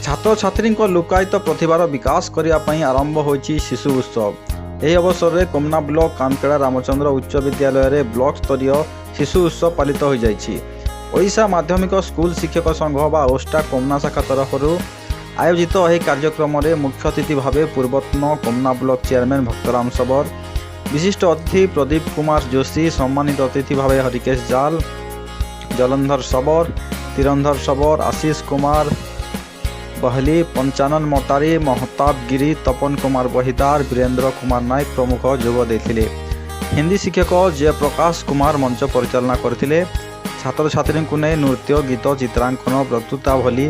छात्र छात्री लुकायित प्रतिभार विकास करने आरंभ होइछि शिशु उत्सव। यह अवसर में कोमना ब्लॉक कामकेड़ा रामचंद्र उच्च विद्यालय में ब्लॉक स्तरीय शिशु उत्सव पालित हो जाइछि। ओडिशा माध्यमिक स्कूल शिक्षक संघ बा ओस्टा कोमना शाखा तरफ आयोजित यह कार्यक्रम में मुख्य अतिथि भाव पूर्वतन कोमना ब्लॉक चेयरमैन भक्तराम सबर, विशिष्ट अतिथि प्रदीप कुमार जोशी, सम्मानित अतिथि भाव हरिकेश जाल, जलंधर सबर, तीरंधर सबर, आशीष कुमार बहली, पंचानन मोटारी, महताब गिरी, तपन कुमार बहिदार, वीरेंद्र कुमार नायक प्रमुख जोग देथिले। हिंदी शिक्षक जयप्रकाश कुमार मंच परिचालना करथिले। छात्र छात्री को नहीं नृत्य, गीत, चित्रांकन, वक्तृता भली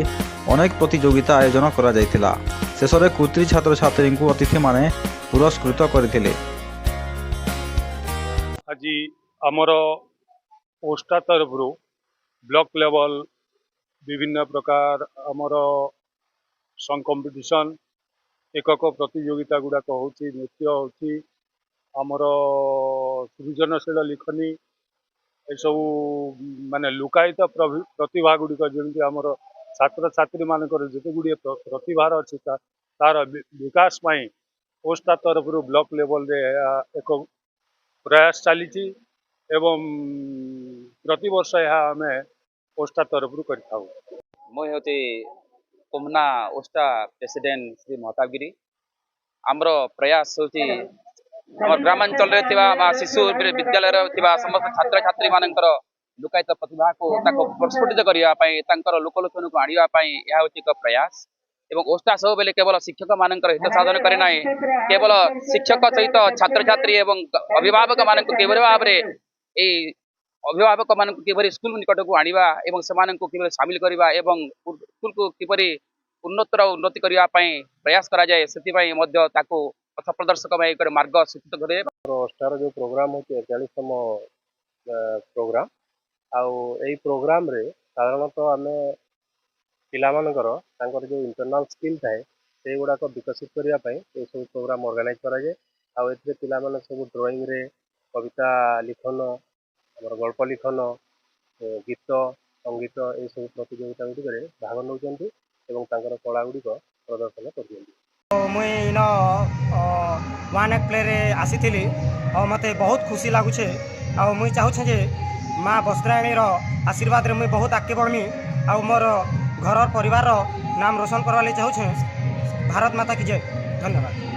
अनेक प्रतियोगिता आयोजन करा जायतिला। शेष में कृति छात्र छात्री को अतिथि माने पुरस्कृत करथिले। आज आमर ओस्टा तरफ ब्लॉक लेवल विभिन्न प्रकार आमर सॉन्ग कंपटीशन एकक प्रतियोगिता गुड़ाक हो नृत्य होची आमर सृजनशील लिखनी सब माने लुकायित प्रतिभा गुड़िक जमी आमर छात्र छात्री मानकर जिते गुड़िए प्रतिभार अच्छी तार विकास ओस्टा तरफ ब्लॉक लेवल रे एक प्रयास चली एवं प्रति वर्ष यह आम ओस्टा तरफ कर कोमना ओस्टा प्रेसिडेंट श्री महताब गिरी। आमर प्रयास होची आम ग्रामांचल शिशु विद्यालय समस्त छात्र छात्री मानकर लुकायित प्रतिभा को प्रस्फुटित करने लोकलोचन को आने यह एक प्रयास एवं ओस्टा सब बेले केवल शिक्षक मानकर हित साधन करे ना, केवल शिक्षक सहित छात्र छात्री एवं अभिभावक मान किभली भाव में अभिभावक मान किभली स्कूल निकट को आनिबा एवं सेमान को किभली शामिल करबा एवं स्कूल को किभली उन्नतर उन्नति करने प्रयास करा जाए से पथ प्रदर्शक मार्ग सूचित करे। ओस्टार जो प्रोग्राम होती 41तम प्रोग्राम आई प्रोग्राम रे साधारणतः आम पिलामानकर जो इंटरनाल स्किल थाए से गुड़ाक विकसित करने ये सब प्रोग्राम ऑर्गेनाइज करा जाए। पिलामाने सब ड्राइंग रे कविता लिखन गल्प लिखन गीत संगीत ये सब प्रतियोगिता गुड़िक भाग नौकरी एवं कला गुड़िक प्रदर्शन कर। मुई वन एक्ट प्ले रे आसी और मते बहुत खुशी लगुचे और मुई चाहूँ जे माँ बस्त्रायणी आशीर्वाद रे मुई बहुत आगे बढ़मी और मोर घर परिवार नाम रोशन करवा चाहूँ। भारत माता की जय। धन्यवाद।